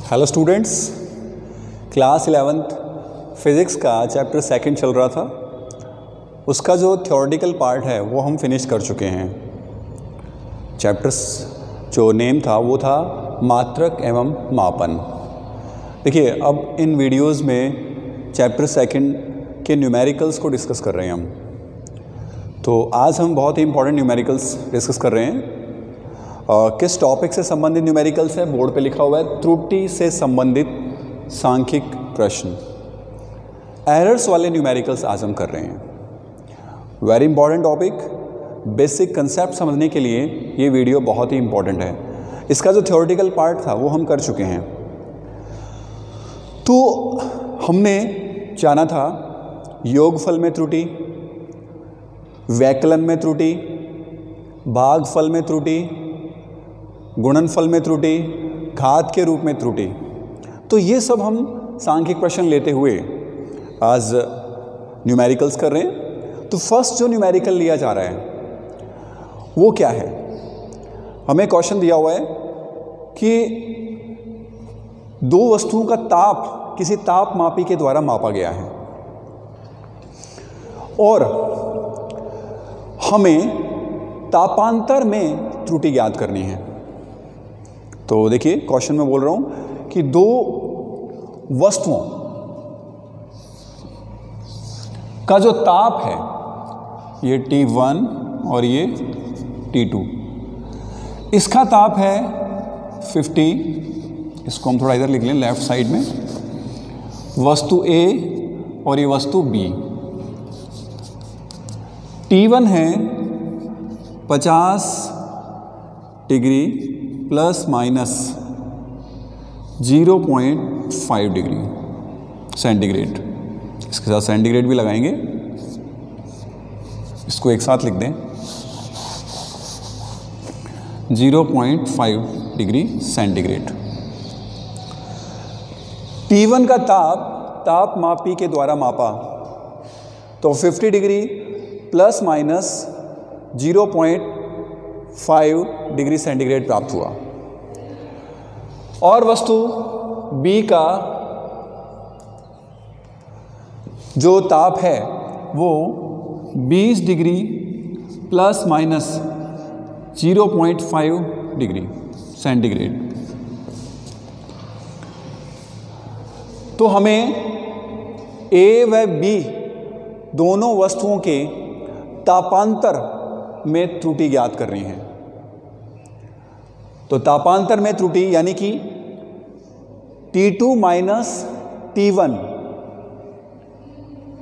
Hello students, class 11th physics का chapter second चल रहा था। उसका जो थ्योरेटिकल पार्ट है वो हम फिनिश कर चुके हैं। चैप्टर्स जो नेम था वो था मात्रक एवं मापन। देखिए, अब इन वीडियोस में चैप्टर सेकंड के न्यूमेरिकल्स को डिस्कस कर रहे हैं हम। तो आज हम बहुत ही इंपॉर्टेंट न्यूमेरिकल्स डिस्कस कर रहे हैं। किस टॉपिक से संबंधित न्यूमेरिकल्स है? बोर्ड पे लिखा हुआ है, त्रुटि से संबंधित सांख्यिक प्रश्न। एरर्स वाले न्यूमेरिकल्स आज हम कर रहे हैं। Very important topic. Basic concept समझने के लिए ये वीडियो बहुत ही इंपॉर्टेंट है। इसका जो थ्योरेटिकल पार्ट था वो हम कर चुके हैं। तो हमने जाना था योगफल में त्रुटि, वैकलन में त्रुटि, भागफल में त्रुटि, गुणनफल में त्रुटि, घात के रूप में त्रुटि। तो ये सब हम सांख्यिक प्रश्न लेते हुए आज न्यूमेरिकल्स कर रहे हैं। तो फर्स्ट जो न्यूमेरिकल लिया जा रहा है वो क्या है? हमें क्वेश्चन दिया हुआ है कि दो वस्तुओं का ताप किसी तापमापी के द्वारा मापा गया है और हमें तापांतर में त्रुटि ज्ञात करनी है। तो देखिए, क्वेश्चन में बोल रहा हूं कि दो वस्तुओं का जो ताप है, ये T1 और ये T2, इसका ताप है 50। इसको हम थोड़ा इधर लिख लें लेफ्ट साइड में। वस्तु A और ये वस्तु B। T1 है 50 degree plus minus 0.5 degree centigrade. इसके साथ सेंटीग्रेड भी लगाएंगे, इसको एक साथ लिख दें। 0.5 डिग्री सेंटीग्रेड। T1 का तापमापी के द्वारा मापा तो 50 degree plus minus 0.5 degree centigrade प्राप्त हुआ। और वस्तु B का जो ताप है वो 20 degree plus minus 0.5 degree centigrade. तो हमें A व B दोनों वस्तुओं के तापांतर में त्रुटि ज्ञात करनी है। तो तापांतर में त्रुटि यानी कि T2 माइनस T1,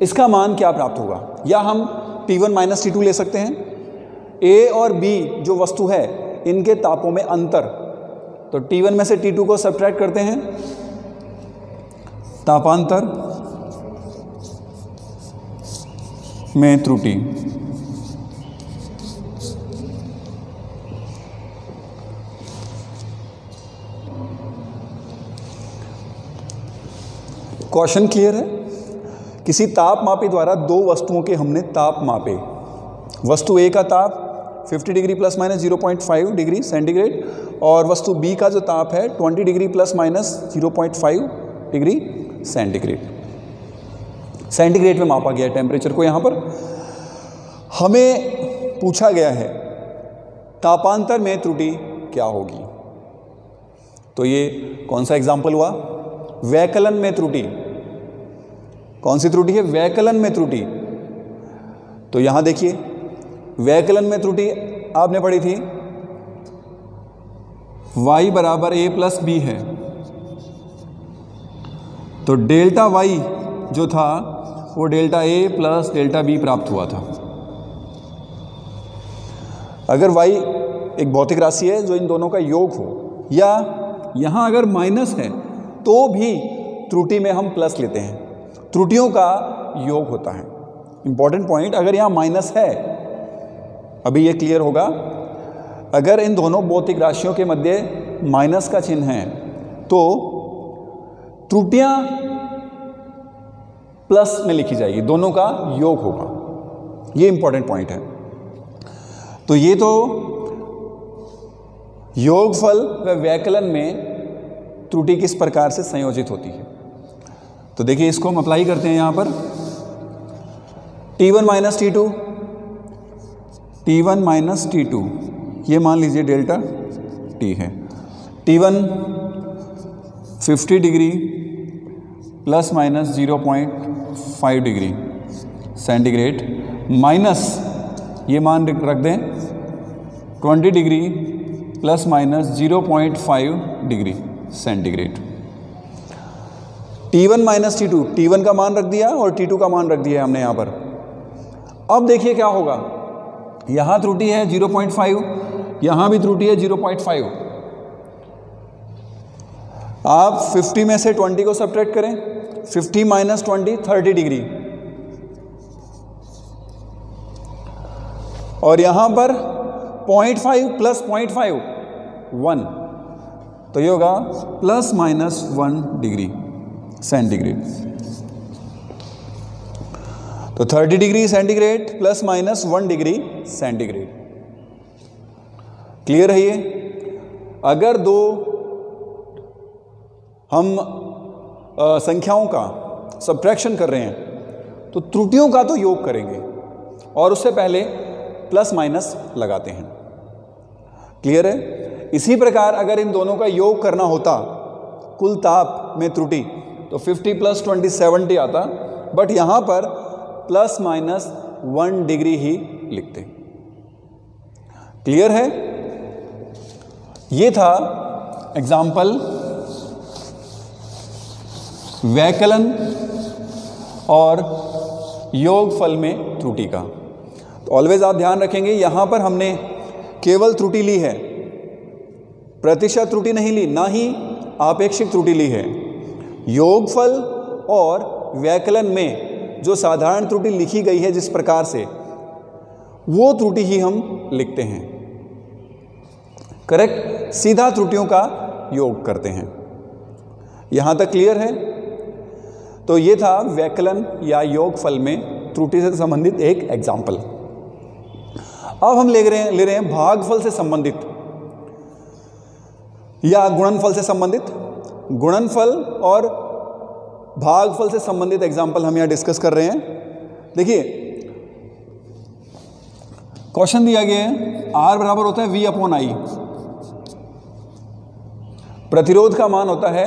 इसका मान क्या प्राप्त होगा? या हम T1 माइनस T2 ले सकते हैं। A और B जो वस्तु है इनके तापों में अंतर, तो T1 में से T2 को सब्ट्रैक्ट करते हैं। तापांतर में त्रुटि। क्वेश्चन क्लियर है? किसी तापमापी द्वारा दो वस्तुओं के हमने ताप मापे। वस्तु A का ताप 50 degree plus minus 0.5 degree centigrade और वस्तु B का जो ताप है 20 degree plus minus 0.5 degree centigrade. Centigrade में मापा गया टेम्परेचर को। यहाँ पर हमें पूछा गया है तापांतर में त्रुटि क्या होगी। तो ये कौन सा एग्जाम्पल हुआ? वैकलन में त्रुटि। कौन सी त्रुटि है? वैकलन में त्रुटि। तो यहां देखिए, वैकलन में त्रुटि आपने पढ़ी थी, y बराबर a प्लस बी है। तो डेल्टा y जो था वो delta a plus delta b प्राप्त हुआ था। अगर y एक भौतिक राशि है जो इन दोनों का योग हो, या यहां अगर माइनस है तो भी त्रुटि में हम प्लस लेते हैं। त्रुटियों का योग होता है। इंपॉर्टेंट पॉइंट, अगर यहाँ माइनस है, अभी ये क्लियर होगा, अगर इन दोनों भौतिक राशियों के मध्य माइनस का चिन्ह है तो त्रुटियां प्लस में लिखी जाएगी, दोनों का योग होगा। ये इंपॉर्टेंट पॉइंट है। तो ये तो योगफल व वैकलन में त्रुटि किस प्रकार से संयोजित होती है। तो देखिए इसको हम अप्लाई करते हैं यहाँ पर। T1 minus T2, T1 minus T2, ये मान लीजिए डेल्टा T है। T1 50 degree plus minus 0.5 degree centigrade, minus ये मान रख दें 20 degree plus minus 0.5 degree centigrade. T1 minus T2, T1 का मान रख दिया और T2 का मान रख दिया हमने यहाँ पर। अब देखिए क्या होगा, यहाँ त्रुटि है 0.5, यहाँ भी त्रुटि है 0.5। आप 50 में से 20 को सब्ट्रैक्ट करें, 50 माइनस 20 30 डिग्री, और यहाँ पर 0.5 प्लस 0.5 1, तो ये होगा प्लस माइनस 1 डिग्री सेंटीग्रेड। तो 30 degree centigrade plus minus 1 degree centigrade. Clear है ये? अगर दो हम संख्याओं का सब्ट्रैक्शन कर रहे हैं तो त्रुटियों का तो योग करेंगे और उससे पहले प्लस माइनस लगाते हैं। क्लियर है? इसी प्रकार अगर इन दोनों का योग करना होता कुल ताप में त्रुटि, तो 50 प्लस 20 70 आता, बट यहां पर प्लस माइनस 1 डिग्री ही लिखते। क्लियर है? ये था एग्जाम्पल वैकलन और योगफल में त्रुटि का। तो ऑलवेज आप ध्यान रखेंगे, यहां पर हमने केवल त्रुटि ली है, प्रतिशत त्रुटि नहीं ली, ना ही आपेक्षिक त्रुटि ली है। योगफल और वैकलन में जो साधारण त्रुटि लिखी गई है जिस प्रकार से, वो त्रुटि ही हम लिखते हैं। करेक्ट? सीधा त्रुटियों का योग करते हैं। यहां तक क्लियर है? तो ये था वैकलन या योगफल में त्रुटि से संबंधित एक एग्जाम्पल। अब हम ले रहे हैं भागफल से संबंधित या गुणनफल से संबंधित। गुणनफल और भागफल से संबंधित एग्जाम्पल हम यहां डिस्कस कर रहे हैं। देखिए क्वेश्चन दिया गया है, R बराबर होता है V अपॉन I, प्रतिरोध का मान होता है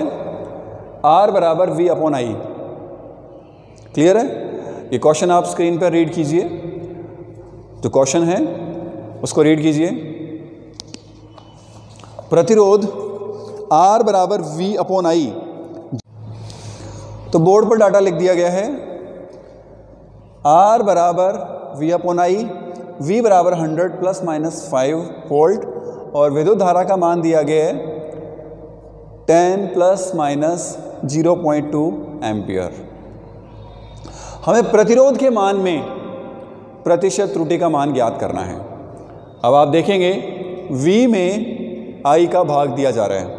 R बराबर V अपॉन I। क्लियर है? ये क्वेश्चन आप स्क्रीन पर रीड कीजिए, जो क्वेश्चन है उसको रीड कीजिए। प्रतिरोध R बराबर V अपॉन I, तो बोर्ड पर डाटा लिख दिया गया है। R बराबर V अपॉन I, V बराबर 100 प्लस माइनस 5 वोल्ट, और विद्युत धारा का मान दिया गया है 10 प्लस माइनस 0.2 एम्पियर। हमें प्रतिरोध के मान में प्रतिशत त्रुटि का मान ज्ञात करना है। अब आप देखेंगे V में I का भाग दिया जा रहा है,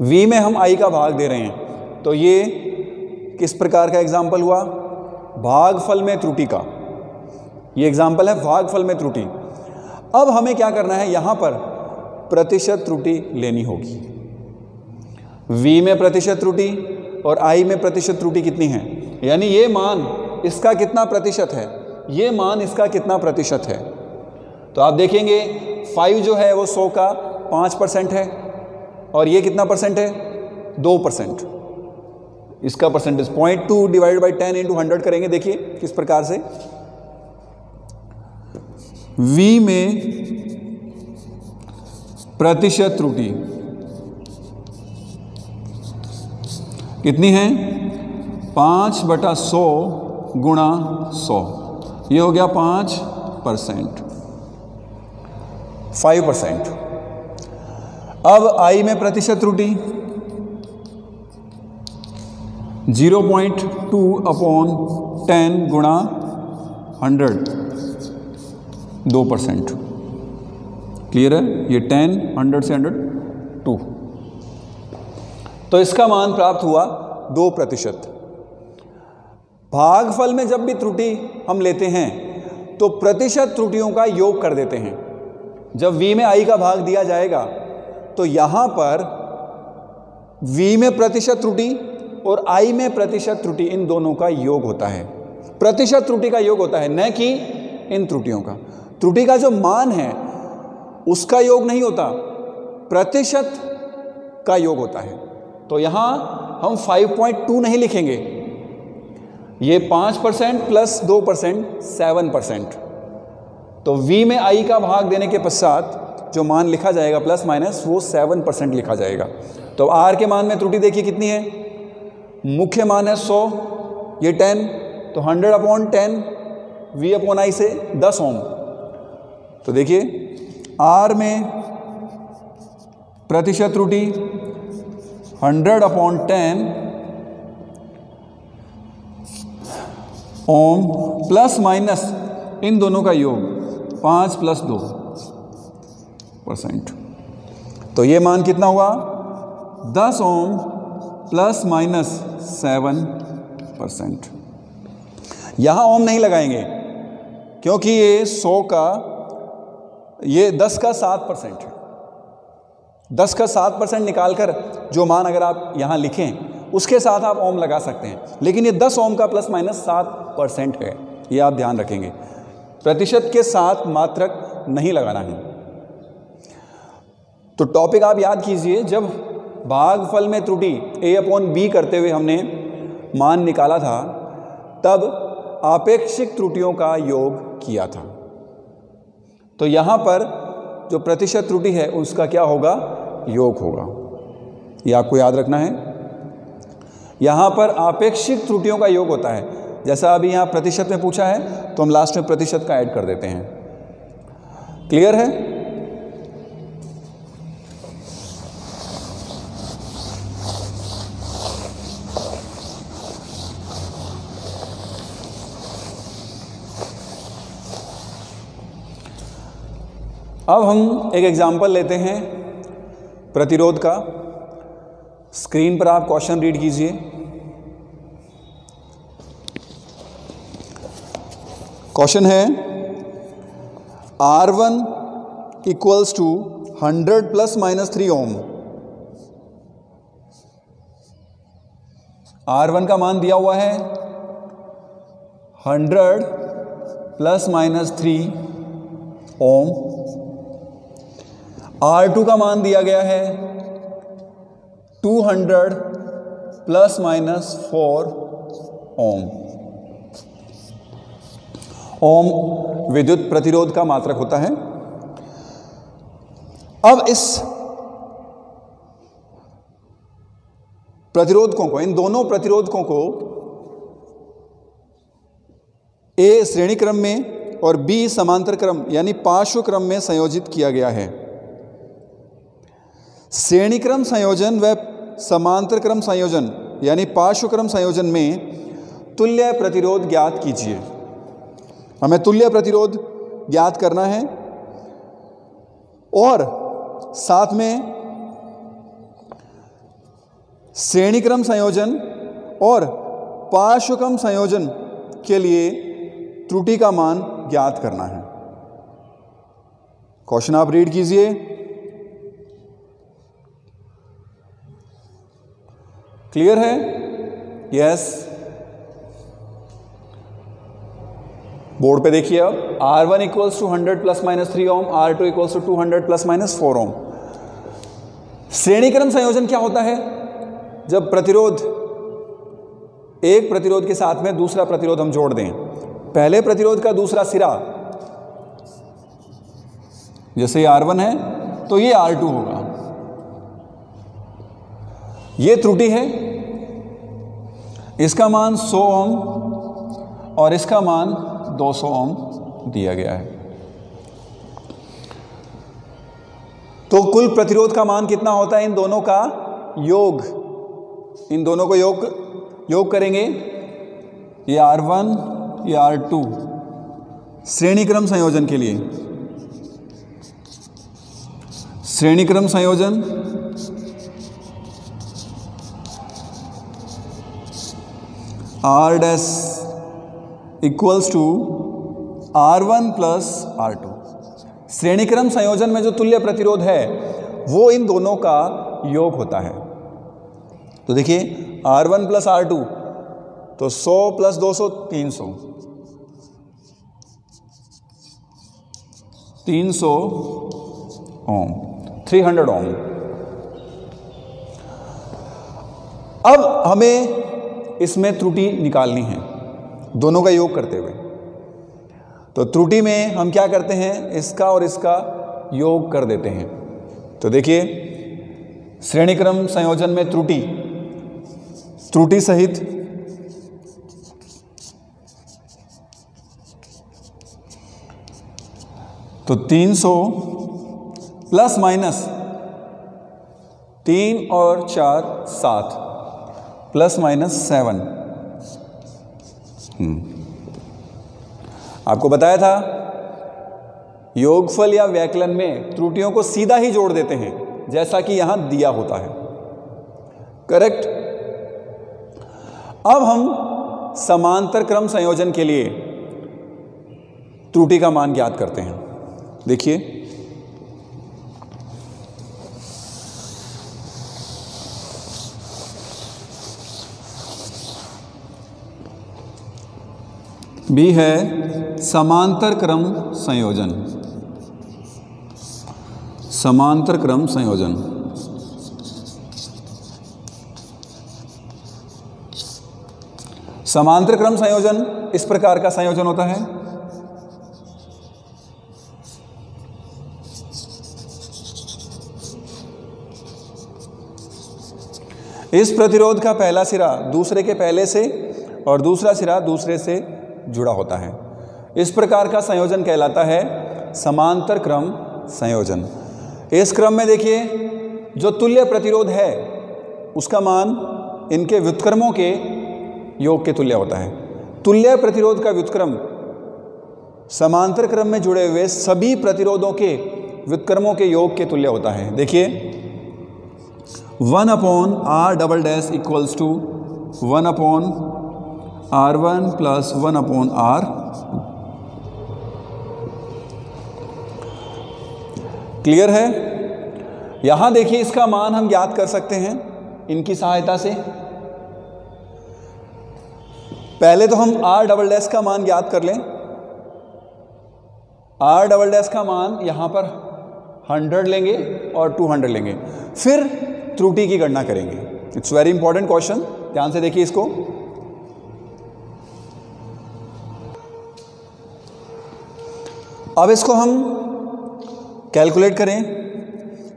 V में हम I का भाग दे रहे हैं, तो ये किस प्रकार का एग्जाम्पल हुआ? भागफल में त्रुटि का। ये एग्जाम्पल है भागफल में त्रुटि। अब हमें क्या करना है, यहां पर प्रतिशत त्रुटि लेनी होगी। V में प्रतिशत त्रुटि और I में प्रतिशत त्रुटि कितनी है, यानी ये मान इसका कितना प्रतिशत है, ये मान इसका कितना प्रतिशत है। तो आप देखेंगे 5 जो है वो 100 का 5% है, और ये कितना परसेंट है? 2%। इसका परसेंटेज 0.2 डिवाइड बाई 10 इंटू 100 करेंगे। देखिए किस प्रकार से V में प्रतिशत त्रुटि कितनी है? 5/100 गुणा 100, ये हो गया 5%, 5%। अब I में प्रतिशत त्रुटि 0.2 अपॉन 10 गुणा 100, 2%। क्लियर है? ये 10, 100 से 100 2, तो इसका मान प्राप्त हुआ 2%। भागफल में जब भी त्रुटि हम लेते हैं तो प्रतिशत त्रुटियों का योग कर देते हैं। जब V में I का भाग दिया जाएगा तो यहां पर V में प्रतिशत त्रुटि और I में प्रतिशत त्रुटि, इन दोनों का योग होता है। प्रतिशत त्रुटि का योग होता है, न कि इन त्रुटियों का। त्रुटि का जो मान है उसका योग नहीं होता, प्रतिशत का योग होता है। तो यहां हम 5.2 नहीं लिखेंगे, ये 5% प्लस 2% 7%। तो V में I का भाग देने के पश्चात जो मान लिखा जाएगा प्लस माइनस, वो 7% लिखा जाएगा। तो R के मान में त्रुटि देखिए कितनी है, मुख्य मान है 100, ये 10, तो 100/10 V/I से 10 ओम। तो देखिए R में प्रतिशत त्रुटि 100/10 ओम प्लस माइनस इन दोनों का योग 5 + 2%। तो ये मान कितना हुआ, 10 ओम प्लस माइनस 7%। यहां ओम नहीं लगाएंगे क्योंकि ये 100 का, ये 10 का 7% है। 10 का 7% निकालकर जो मान अगर आप यहां लिखें उसके साथ आप ओम लगा सकते हैं, लेकिन ये 10 ओम का प्लस माइनस 7% है, ये आप ध्यान रखेंगे। प्रतिशत के साथ मात्रक नहीं लगाना है। तो टॉपिक आप याद कीजिए, जब भागफल में त्रुटि A/B करते हुए हमने मान निकाला था, तब आपेक्षिक त्रुटियों का योग किया था। तो यहां पर जो प्रतिशत त्रुटि है उसका क्या होगा, योग होगा। ये आपको याद रखना है। यहां पर आपेक्षिक त्रुटियों का योग होता है। जैसा अभी यहां प्रतिशत में पूछा है तो हम लास्ट में प्रतिशत का ऐड कर देते हैं। क्लियर है? अब हम एक एग्जाम्पल लेते हैं प्रतिरोध का। स्क्रीन पर आप क्वेश्चन रीड कीजिए। क्वेश्चन है R1 = 100 ± 3 ओम। R1 का मान दिया हुआ है 100 ± 3 ओम। R2 का मान दिया गया है 200 ± 4 ओम। ओम विद्युत प्रतिरोध का मात्रक होता है। अब इस प्रतिरोधकों को, इन दोनों प्रतिरोधकों को A श्रेणी क्रम में और B समांतर क्रम यानी पार्श्व क्रम में संयोजित किया गया है। श्रेणी क्रम संयोजन व समांतर क्रम संयोजन यानी पार्श्व क्रम संयोजन में तुल्य प्रतिरोध ज्ञात कीजिए। हमें तुल्य प्रतिरोध ज्ञात करना है और साथ में श्रेणी क्रम संयोजन और पार्श्व क्रम संयोजन के लिए त्रुटि का मान ज्ञात करना है। क्वेश्चन आप रीड कीजिए। क्लियर है? यस। बोर्ड पे देखिए। अब R1 = 100 ± 3 ओम, R2 = 200 ± 4 ओम। श्रेणीक्रम संयोजन क्या होता है? जब प्रतिरोध, एक प्रतिरोध के साथ में दूसरा प्रतिरोध हम जोड़ दें, पहले प्रतिरोध का दूसरा सिरा, जैसे ये R1 है तो ये R2 होगा। ये त्रुटि है, इसका मान 100 ओम और इसका मान 200 ओम दिया गया है। तो कुल प्रतिरोध का मान कितना होता है? इन दोनों का योग, इन दोनों को योग करेंगे। ये R1 ये R2 श्रेणी क्रम संयोजन के लिए, श्रेणी क्रम संयोजन R' = R1 + R2। श्रेणी क्रम संयोजन में जो तुल्य प्रतिरोध है वो इन दोनों का योग होता है। तो देखिए R1 प्लस R2 तो 100 प्लस 200 300 ओम 300 ओम। अब हमें इसमें त्रुटि निकालनी है दोनों का योग करते हुए। तो त्रुटि में हम क्या करते हैं, इसका और इसका योग कर देते हैं। तो देखिए श्रेणी क्रम संयोजन में त्रुटि सहित तो 300 प्लस माइनस 3 और 4 7 प्लस माइनस 7। आपको बताया था योगफल या व्याकलन में त्रुटियों को सीधा ही जोड़ देते हैं, जैसा कि यहां दिया होता है। करेक्ट। अब हम समांतर क्रम संयोजन के लिए त्रुटि का मान ज्ञात करते हैं। देखिए बी है समांतर क्रम संयोजन। समांतर क्रम संयोजन समांतर क्रम संयोजन इस प्रकार का संयोजन होता है। इस प्रतिरोध का पहला सिरा दूसरे के पहले से और दूसरा सिरा दूसरे से जुड़ा होता है। इस प्रकार का संयोजन कहलाता है समांतर क्रम संयोजन। इस क्रम में देखिए जो तुल्य प्रतिरोध है उसका मान इनके व्युत्क्रमों के योग के तुल्य होता है। तुल्य प्रतिरोध का व्युत्क्रम समांतर क्रम में जुड़े हुए सभी प्रतिरोधों के व्युत्क्रमों के योग के तुल्य होता है। देखिए 1/r double dash equals to 1/r1 plus 1/r। Clear है। यहां देखिए इसका मान हम ज्ञात कर सकते हैं इनकी सहायता से। पहले तो हम r डबल डैश का मान ज्ञात कर लें। r डबल डैश का मान यहां पर 100 लेंगे और 200 लेंगे, फिर त्रुटि की गणना करेंगे। इट्स वेरी इंपॉर्टेंट क्वेश्चन, ध्यान से देखिए इसको। अब इसको हम कैलकुलेट करें।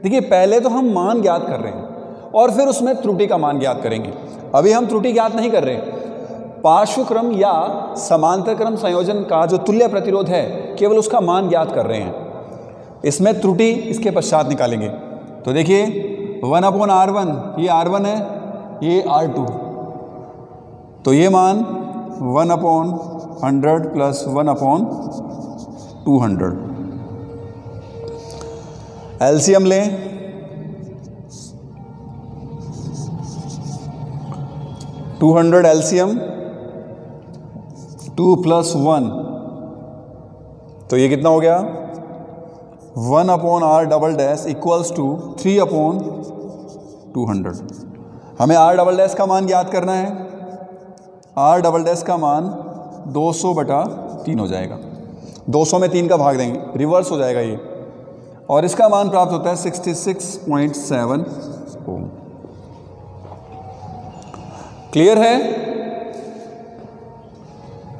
देखिए पहले तो हम मान ज्ञात कर रहे हैं और फिर उसमें त्रुटि का मान ज्ञात करेंगे। अभी हम त्रुटि ज्ञात नहीं कर रहे। पार्श्व क्रम या समांतर क्रम संयोजन का जो तुल्य प्रतिरोध है केवल उसका मान ज्ञात कर रहे हैं। इसमें त्रुटि इसके पश्चात निकालेंगे। तो देखिए 1/r1 ये r1 है, ये r2, तो ये मान 1/100 प्लस 1/200। एलसीएम लें। 200 एलसीएम 2 + 1 तो ये कितना हो गया 1/r double dash equals to 3/200। हमें r डबल डैश का मान ज्ञात करना है। r डबल डैश का मान 200/3 हो जाएगा। 200 में 3 का भाग देंगे, रिवर्स हो जाएगा ये, और इसका मान प्राप्त होता है 66.7 ओम। क्लियर है।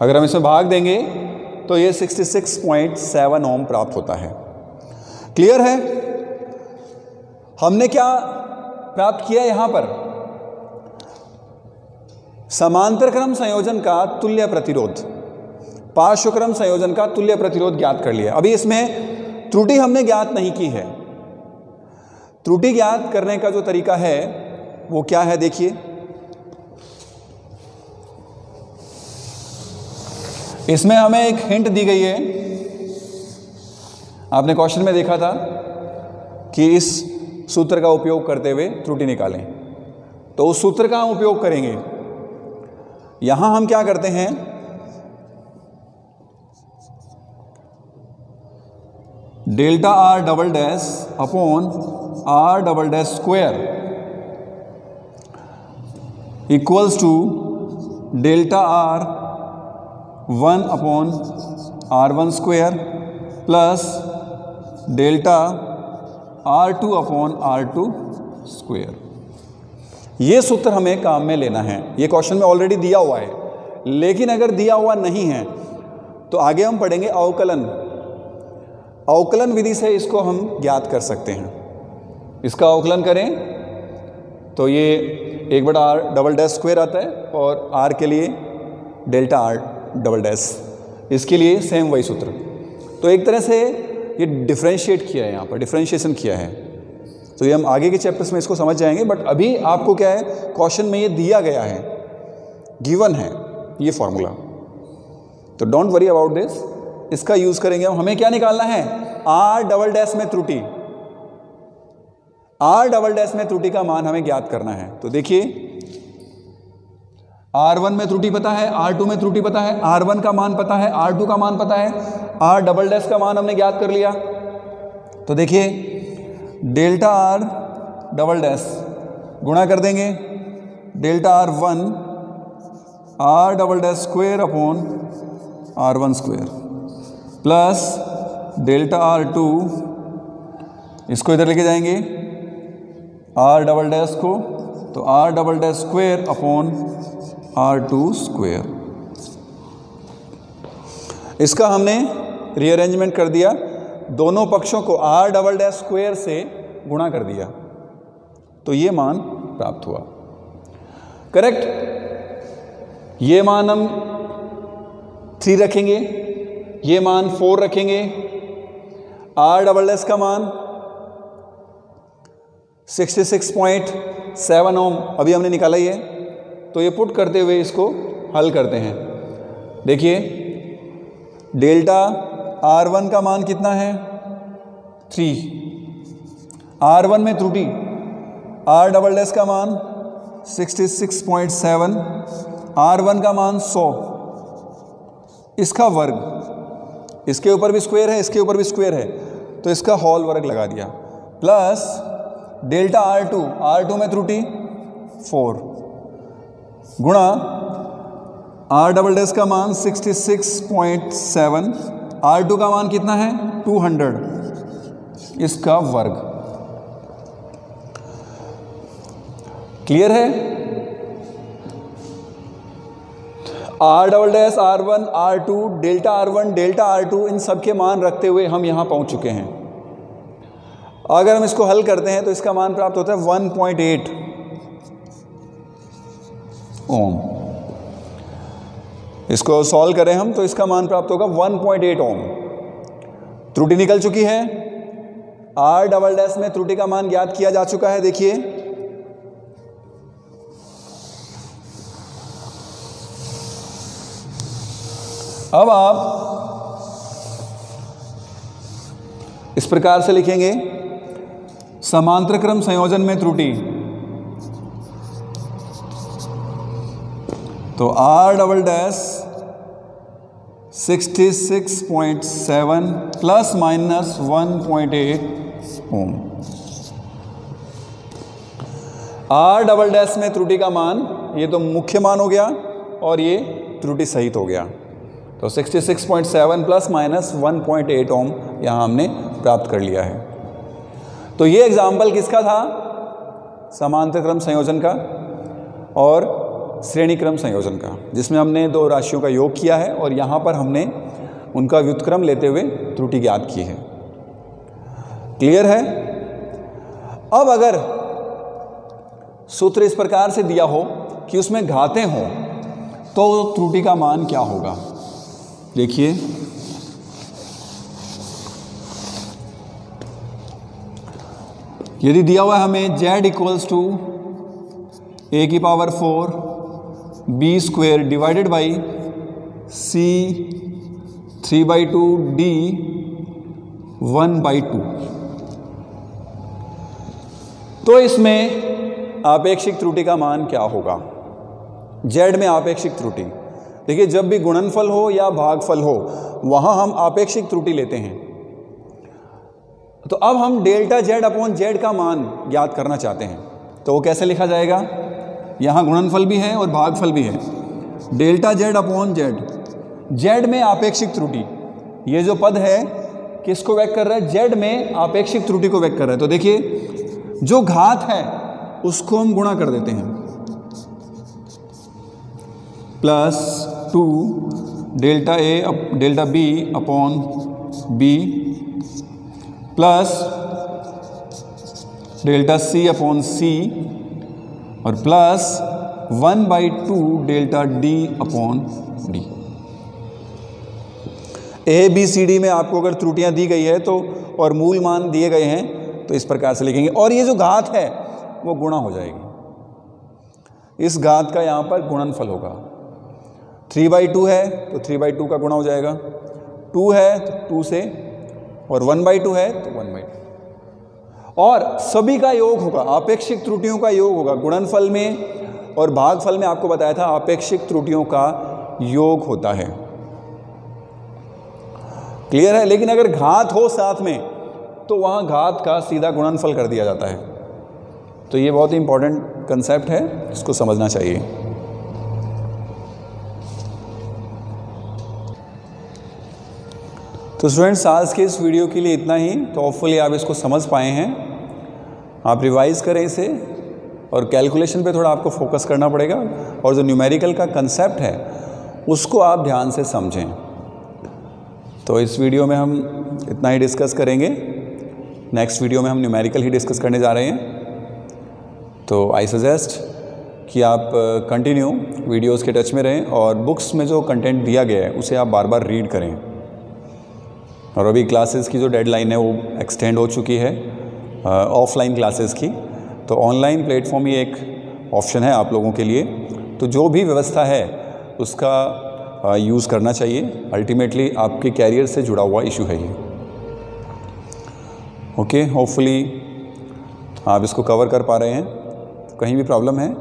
अगर हम इसमें भाग देंगे तो ये 66.7 ओम प्राप्त होता है। क्लियर है। हमने क्या प्राप्त किया यहां पर, समांतर क्रम संयोजन का तुल्य प्रतिरोध, पार्श्व क्रम संयोजन का तुल्य प्रतिरोध ज्ञात कर लिया। अभी इसमें त्रुटि हमने ज्ञात नहीं की है। त्रुटि ज्ञात करने का जो तरीका है वो क्या है, देखिए इसमें हमें एक हिंट दी गई है। आपने क्वेश्चन में देखा था कि इस सूत्र का उपयोग करते हुए त्रुटि निकालें, तो उस सूत्र का हम उपयोग करेंगे। यहां हम क्या करते हैं, delta r double dash upon r double dash square equals to delta R 1 upon R1 square plus delta R2 upon R2 square. ये सूत्र हमें काम में लेना है। ये क्वेश्चन में ऑलरेडी दिया हुआ है, लेकिन अगर दिया हुआ नहीं है तो आगे हम पढ़ेंगे अवकलन। अवकलन विधि से इसको हम ज्ञात कर सकते हैं। इसका अवकलन करें तो ये 1/r डबल डैश स्क्वायर आता है और r के लिए डेल्टा r डबल डैश, इसके लिए सेम वही सूत्र। तो एक तरह से ये डिफ्रेंशिएट किया है, यहाँ पर डिफ्रेंशिएशन किया है। तो ये हम आगे के चैप्टर्स में इसको समझ जाएंगे, बट अभी आपको क्या है, क्वेश्चन में ये दिया गया है, गिवन है ये फॉर्मूला। तो डोंट वरी अबाउट दिस, इसका यूज करेंगे। हमें क्या निकालना है, r डबल डैश में त्रुटि, r डबल डैश में त्रुटि का मान हमें ज्ञात करना है। तो देखिए R1 में त्रुटि पता है, R2 में त्रुटि पता है, R1 का मान पता है, R2 का मान पता है, R डबल डैश का मान हमने ज्ञात कर लिया। तो देखिए डेल्टा R डबल डैश गुणा कर देंगे delta R1 R double dash square upon R1 square plus delta R2, इसको इधर लेके जाएंगे R डबल डैश को, तो R double dash square upon R2 square. इसका हमने रीअरेंजमेंट कर दिया, दोनों पक्षों को R डबल डैश स्क्वायर से गुणा कर दिया, तो ये मान प्राप्त हुआ। करेक्ट। ये मान हम 3 रखेंगे, ये मान 4 रखेंगे। R डबल डैश का मान 66.7 ओम अभी हमने निकाला ही है, तो ये पुट करते हुए इसको हल करते हैं। देखिए डेल्टा R1 का मान कितना है, 3, R1 में त्रुटि, R डबल डैश का मान 66.7, R1 का मान 100, इसका वर्ग, इसके ऊपर भी स्क्वायर है, इसके ऊपर भी स्क्वायर है, तो इसका होल वर्ग लगा दिया, प्लस डेल्टा R2 में त्रुटि 4 गुणा R डबल डैश का मान 66.7, R2 का मान कितना है 200, इसका वर्ग। क्लियर है। R double dash R1 R2 delta R1 delta R2 इन सब के मान रखते हुए हम यहां पहुंच चुके हैं। अगर हम इसको हल करते हैं तो इसका मान प्राप्त होता है 1.8 ओम। इसको सॉल्व करें हम तो इसका मान प्राप्त होगा 1.8 ओम। त्रुटि निकल चुकी है, R डबल डैश में त्रुटि का मान ज्ञात किया जा चुका है। देखिए अब आप इस प्रकार से लिखेंगे, समांतर क्रम संयोजन में त्रुटि, तो R double dash 66.7 plus minus 1.8 ओम। R डबल डैश में त्रुटि का मान, ये तो मुख्य मान हो गया और ये त्रुटि सहित हो गया, तो 66.7 प्लस माइनस 1.8 ओम यहाँ हमने प्राप्त कर लिया है। तो ये एग्जाम्पल किसका था, समांतर क्रम संयोजन का और श्रेणी क्रम संयोजन का, जिसमें हमने दो राशियों का योग किया है और यहाँ पर हमने उनका व्युत्क्रम लेते हुए त्रुटि ज्ञात की है। क्लियर है। अब अगर सूत्र इस प्रकार से दिया हो कि उसमें घातें हों तो त्रुटि का मान क्या होगा। देखिए यदि दिया हुआ है हमें z इक्वल्स टू a की power 4 b square divided by c 3/2 d 1/2, तो इसमें आपेक्षिक त्रुटि का मान क्या होगा। z में आपेक्षिक त्रुटि, देखिए जब भी गुणनफल हो या भागफल हो वहां हम आपेक्षिक त्रुटि लेते हैं। तो अब हम डेल्टा z अपॉन z का मान ज्ञात करना चाहते हैं, तो वो कैसे लिखा जाएगा। यहाँ गुणनफल भी है और भागफल भी है। Delta Z upon Z, Z में आपेक्षिक त्रुटि, ये जो पद है किसको व्यक्त कर रहा है? जेड में आपेक्षिक त्रुटि को व्यक्त कर रहा है। तो देखिए जो घात है उसको हम गुणा कर देते हैं, +2 delta A delta B upon B plus delta C upon C और plus 1/2 delta D upon D. A B C D में आपको अगर त्रुटियां दी गई है तो और मूल मान दिए गए हैं तो इस प्रकार से लिखेंगे, और ये जो घात है वो गुणा हो जाएगी। इस घात का यहाँ पर गुणनफल होगा। 3/2 है तो 3/2 का गुणा हो जाएगा, 2 है तो 2 से, और 1/2 है तो 1/2, और सभी का योग होगा, आपेक्षिक त्रुटियों का योग होगा। गुणनफल में और भागफल में आपको बताया था आपेक्षिक त्रुटियों का योग होता है। क्लियर है? लेकिन अगर घात हो साथ में तो वहाँ घात का सीधा गुणनफल कर दिया जाता है। तो ये बहुत ही इंपॉर्टेंट कंसेप्ट है, इसको समझना चाहिए। तो स्टूडेंट्स आज के इस वीडियो के लिए इतना ही। तो होपफुली आप इसको समझ पाए हैं। आप रिवाइज करें इसे, और कैलकुलेशन पे थोड़ा आपको फोकस करना पड़ेगा, और जो न्यूमेरिकल का कंसेप्ट है उसको आप ध्यान से समझें। तो इस वीडियो में हम इतना ही डिस्कस करेंगे। नेक्स्ट वीडियो में हम न्यूमेरिकल ही डिस्कस करने जा रहे हैं। तो आई सजेस्ट कि आप कंटिन्यू वीडियोस के टच में रहें, और बुक्स में जो कंटेंट दिया गया है उसे आप बार बार रीड करें। और अभी क्लासेस की जो डेडलाइन है वो एक्सटेंड हो चुकी है ऑफलाइन क्लासेस की, तो ऑनलाइन प्लेटफॉर्म ही एक ऑप्शन है आप लोगों के लिए। तो जो भी व्यवस्था है उसका यूज़ करना चाहिए। अल्टीमेटली आपके कैरियर से जुड़ा हुआ इशू है ये। ओके, होपफुली आप इसको कवर कर पा रहे हैं। कहीं भी प्रॉब्लम है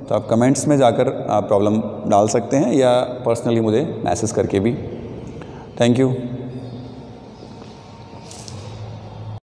तो आप कमेंट्स में जाकर आप प्रॉब्लम डाल सकते हैं, या पर्सनली मुझे मैसेज करके भी। Thank you.